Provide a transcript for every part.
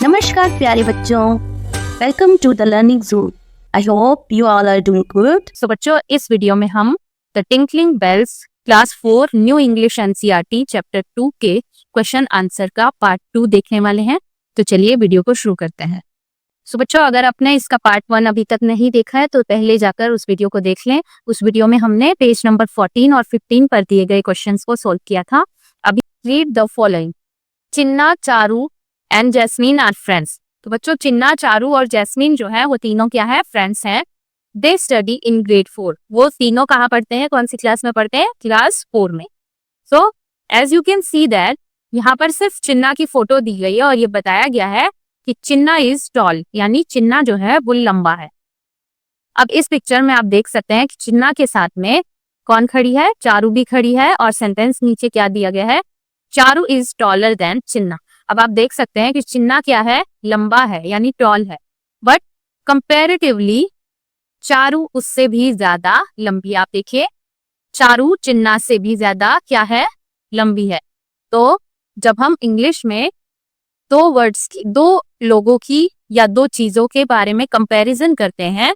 नमस्कार प्यारे बच्चों, welcome to the learning zone. I hope you all are doing good. So बच्चों, इस वीडियो में हम the tinkling bells class 4 new English NCERT chapter 2 के क्वेश्चन आंसर का पार्ट 2 देखने वाले हैं। तो चलिए वीडियो को शुरू करते हैं। सो बच्चों, अगर आपने इसका पार्ट 1 अभी तक नहीं देखा है तो पहले जाकर उस वीडियो को देख लें। उस वीडियो में हमने पेज नंबर 14 और 15 पर दिए गए क्वेश्चंस को सोल्व किया था। अभी read the following. Chinna, Charu and Jasmine are friends. तो बच्चों, चिन्ना, चारू और जैस्मीन जो है वो तीनों क्या है, फ्रेंड्स हैं। They study in grade 4। वो तीनों कहाँ पढ़ते हैं, कौन सी क्लास में पढ़ते हैं, क्लास 4 में। So as you can see that यहाँ पर सिर्फ चिन्ना की फोटो दी गई है और ये बताया गया है कि चिन्ना इज टॉल, यानी चिन्ना जो है वो लंबा है। अब इस पिक्चर में आप देख सकते हैं कि चिन्ना के साथ में कौन खड़ी है, चारू भी खड़ी है और सेंटेंस नीचे क्या दिया गया है, चारू इज टॉलर देन चिन्ना। अब आप देख सकते हैं कि चिन्ना क्या है, लंबा है यानी टॉल है, बट कंपैरेटिवली चारू उससे भी ज्यादा लंबी। आप देखिए, चारू चिन्ना से भी ज्यादा क्या है, लंबी है। तो जब हम इंग्लिश में दो वर्ड्स की, दो लोगों की या दो चीजों के बारे में कंपैरिजन करते हैं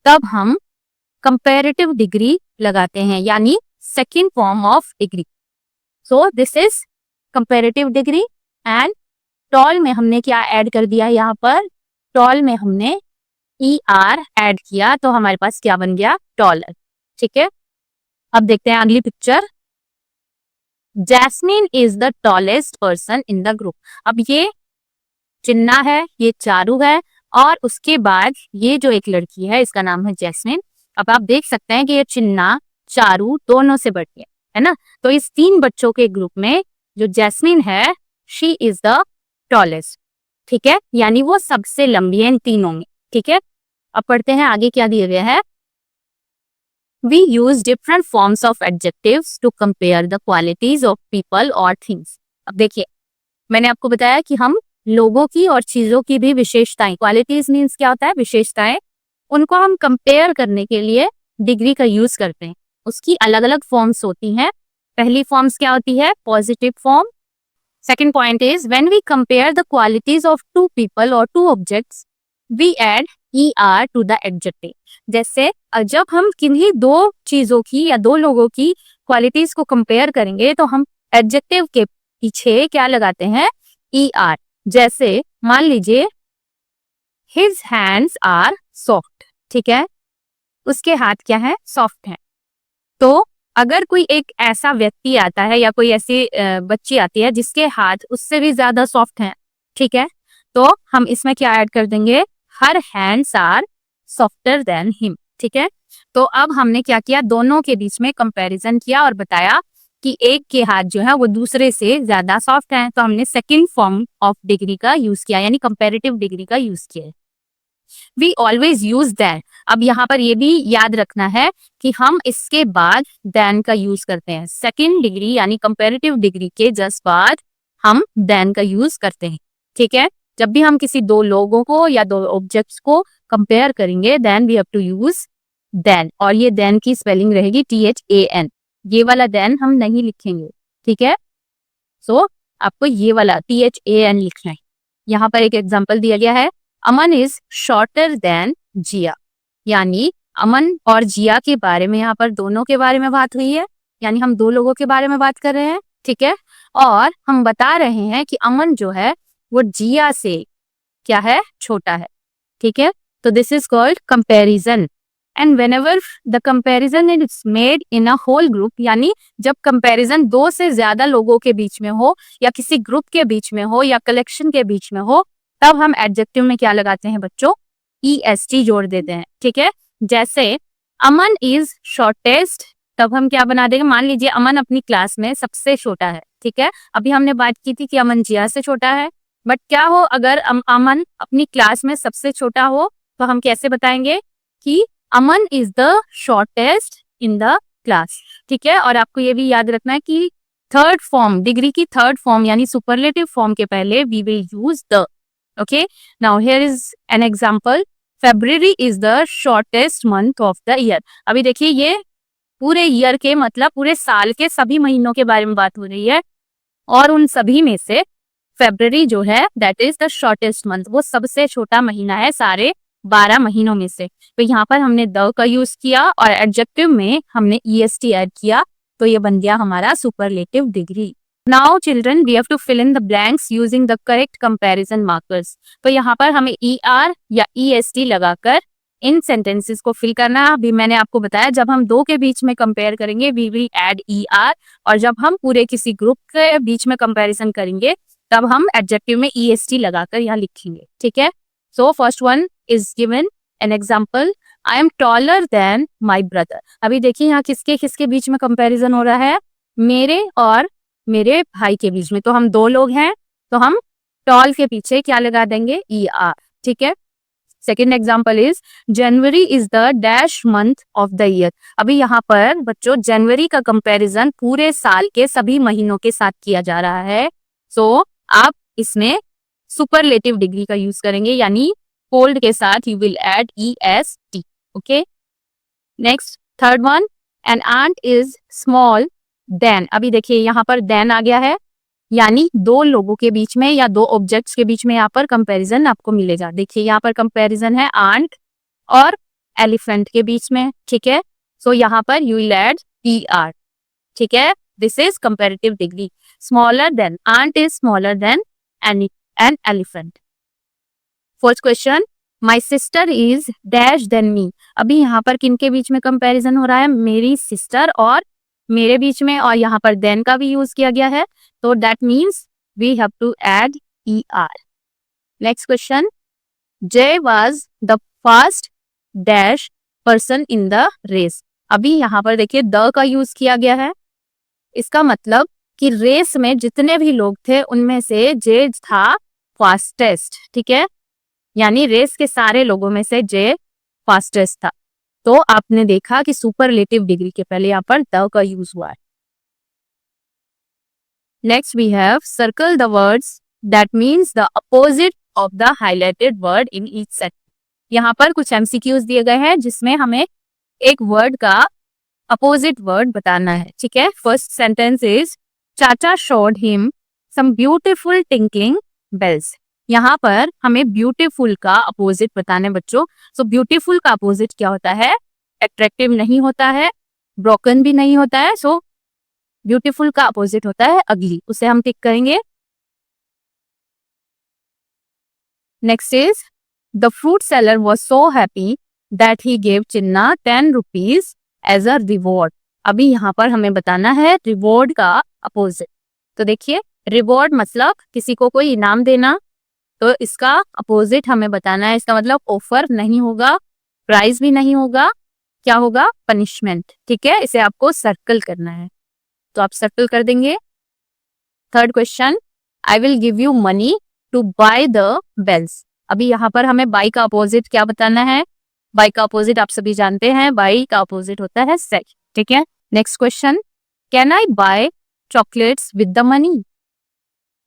तब हम कंपैरेटिव डिग्री लगाते हैं, यानी second form of degree. So this is comparative degree. And tall में हमने क्या ऐड कर दिया, यहाँ पर टॉल में हमने ER ऐड किया तो हमारे पास क्या बन गया, टॉलर। ठीक है, अब देखते हैं अगली picture. Jasmine is the tallest person in the group. अब ये चिन्ना है, ये चारू है और उसके बाद ये जो एक लड़की है इसका नाम है जैस्मीन। अब आप देख सकते हैं कि ये चिन्ना चारू दोनों से बढ़ती है ना। तो इस तीन बच्चों के ग्रुप में जो जैस्मीन है, शी इज द टॉलेस्ट। ठीक है, यानी वो सबसे लंबी है इन तीनों में। ठीक है, अब पढ़ते हैं आगे क्या दिया गया है। We use different forms of adjectives to compare the qualities of people or things. अब देखिए, मैंने आपको बताया कि हम लोगों की और चीजों की भी विशेषताएं, क्वालिटीज मीन्स क्या होता है, विशेषताएं, उनको हम कंपेयर करने के लिए डिग्री का यूज करते हैं। उसकी अलग अलग फॉर्म्स होती हैं। पहली फॉर्म्स क्या होती है, positive form. Second point is when we compare the qualities of two people और two objects we add ER to the adjective. जैसे जब हम किन्हीं दो चीजों की या दो लोगों की क्वालिटीज को कंपेयर करेंगे तो हम एडजेक्टिव के पीछे क्या लगाते हैं, ER। जैसे मान लीजिए हिज हैंड्स आर सॉफ्ट। ठीक है, उसके हाथ क्या है, सॉफ्ट है। तो अगर कोई एक ऐसा व्यक्ति आता है या कोई ऐसी बच्ची आती है जिसके हाथ उससे भी ज्यादा सॉफ्ट हैं, ठीक है, तो हम इसमें क्या ऐड कर देंगे, हर hands are softer than him. ठीक है, तो अब हमने क्या किया, दोनों के बीच में कंपैरिजन किया और बताया कि एक के हाथ जो है वो दूसरे से ज्यादा सॉफ्ट हैं। तो हमने सेकंड फॉर्म ऑफ डिग्री का यूज किया, यानी कंपैरेटिव डिग्री का यूज किया। We always use than. अब यहाँ पर ये भी याद रखना है कि हम इसके बाद दैन का यूज करते हैं। सेकंड डिग्री यानी कंपैरेटिव डिग्री के जस्ट बाद हम दैन का यूज करते हैं। ठीक है, जब भी हम किसी दो लोगों को या दो ऑब्जेक्ट्स को कंपेयर करेंगे then we have to use than. और ये देन की स्पेलिंग रहेगी THAN। ये वाला देन हम नहीं लिखेंगे। ठीक है, सो आपको ये वाला THAN लिखना है। यहाँ पर एक एग्जांपल दिया गया है, अमन इज शॉर्टर देन जिया। यानी अमन और जिया के बारे में यहाँ पर दोनों के बारे में बात हुई है, यानी हम दो लोगों के बारे में बात कर रहे हैं। ठीक है, और हम बता रहे हैं कि अमन जो है वो जिया से क्या है, छोटा है। ठीक है, तो this is called comparison. And whenever the comparison is made in a whole group, यानी जब कंपैरिजन दो से ज्यादा लोगों के बीच में हो या किसी ग्रुप के बीच में हो या कलेक्शन के बीच में हो, तब हम एडजेक्टिव में क्या लगाते हैं बच्चों, EST जोड़ देते हैं। ठीक है, जैसे अमन इज शॉर्टेस्ट, तब हम क्या बना देंगे, मान लीजिए अमन अपनी क्लास में सबसे छोटा है। ठीक है, अभी हमने बात की थी कि अमन जिया से छोटा है, बट क्या हो अगर अमन अपनी क्लास में सबसे छोटा हो, तो हम कैसे बताएंगे कि Aman is the shortest in the class. ठीक है, और आपको ये भी याद रखना है कि थर्ड फॉर्म, डिग्री की थर्ड फॉर्म यानी सुपरलेटिव फॉर्म के पहले we will use the. Okay, now here is an example, February is the shortest month of the year. अभी देखिए, ये पूरे ईयर के मतलब पूरे साल के सभी महीनों के बारे में बात हो रही है और उन सभी में से फेब्रुअरी जो है that is the shortest month, वो सबसे छोटा महीना है सारे 12 महीनों में से। तो यहाँ पर हमने द का यूज किया और एडजेक्टिव में हमने est ऐड किया, तो ये बन गया हमारा superlative degree. Now children we have to fill in the blanks using the correct comparison markers. तो यहाँ पर हमें er या est लगाकर इन सेंटेंसेस को फिल करना। अभी मैंने आपको बताया जब हम दो के बीच में कंपेयर करेंगे वी विल ऐड er, और जब हम पूरे किसी ग्रुप के बीच में कंपैरिजन करेंगे तब हम एडजेक्टिव में est लगाकर यहाँ लिखेंगे, ठीक है। So first one is given an example, I am taller than my brother. अभी देखिए यहाँ किसके किसके बीच में कंपैरिजन हो रहा है, मेरे और मेरे भाई के बीच में। तो हम दो लोग हैं तो हम टॉल के पीछे क्या लगा देंगे, er, ठीक है। Second example is January is the dash month of the year. अभी यहाँ पर बच्चों जनवरी का कंपैरिजन पूरे साल के सभी महीनों के साथ किया जा रहा है। सो आप इसमें सुपरलेटिव डिग्री का यूज करेंगे, यानी कोल्ड के साथ you will add est, okay. Next third one, an ant is small than. अभी देखिए यहाँ पर देन आ गया है, यानी दो लोगों के बीच में या दो ऑब्जेक्ट्स के बीच में यहाँ पर कंपैरिजन आपको मिलेगा। देखिए यहाँ पर कंपैरिजन है आंट और एलिफेंट के बीच में, ठीक है। सो यहाँ पर यू विल ऐड er, ठीक है। This is comparative degree, smaller than, ant is smaller than an elephant. Fourth question, my sister is dash than me. अभी यहाँ पर किनके बीच में कंपैरिजन हो रहा है, मेरी सिस्टर और मेरे बीच में, और यहाँ पर देन का भी यूज किया गया है, तो that means we have to add er। Next question, Jay was the first dash person in the race. अभी यहाँ पर देखिए द का यूज किया गया है, इसका मतलब कि रेस में जितने भी लोग थे उनमें से जे था फास्टेस्ट, ठीक है, यानी रेस के सारे लोगों में से जे फास्टेस्ट था। तो आपने देखा कि सुपरलेटिव डिग्री के पहले यहाँ पर द का यूज हुआ है। Next we have circle the words that means the opposite of the highlighted word in each set. यहाँ पर कुछ एमसीक्यूज दिए गए हैं जिसमें हमें एक वर्ड का अपोजिट वर्ड बताना है, ठीक है। First sentence is Chacha showed him some beautiful tinkling bells. यहाँ पर हमें ब्यूटीफुल का अपोजिट बताना है बच्चों। सो ब्यूटीफुल का अपोजिट क्या होता है, अट्रैक्टिव नहीं होता है, ब्रोकन भी नहीं होता है। सो ब्यूटीफुल का अपोजिट होता है अगली, उसे हम टिक करेंगे। Next is the fruit seller was so happy that he gave Chinna 10 rupees as a reward. अभी यहाँ पर हमें बताना है रिवॉर्ड का अपोजिट। तो देखिए रिवॉर्ड मतलब किसी को कोई इनाम देना, तो इसका अपोजिट हमें बताना है। इसका मतलब ऑफर नहीं होगा, प्राइज भी नहीं होगा, क्या होगा, पनिशमेंट, ठीक है। इसे आपको सर्कल करना है, तो आप सर्कल कर देंगे। Third question, I will give you money to buy the bells. अभी यहाँ पर हमें बाय का अपोजिट क्या बताना है, बाय का अपोजिट आप सभी जानते हैं, बाय का अपोजिट होता है सेल, ठीक है। Next question, can I buy chocolates with the money.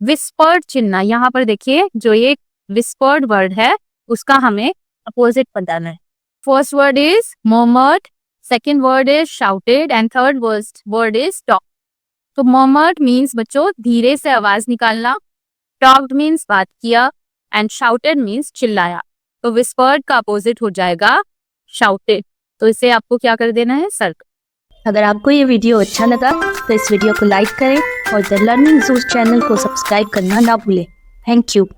Whispered Chinna, यहाँ पर देखिए जो ये विस्पर्ड वर्ड है उसका हमें अपोजिट बताना है। First word is murmured, second word is shouted and third word is talked। तो murmured मीन्स बच्चों धीरे से आवाज निकालना, talked मीन्स बात किया एंड shouted मीन्स चिल्लाया। तो whispered का अपोजिट हो जाएगा shouted। तो इसे आपको क्या कर देना है, सर्कल। अगर आपको ये वीडियो अच्छा लगा तो इस वीडियो को लाइक करें और द लर्निंग ज़ू चैनल को सब्सक्राइब करना ना भूलें। Thank you.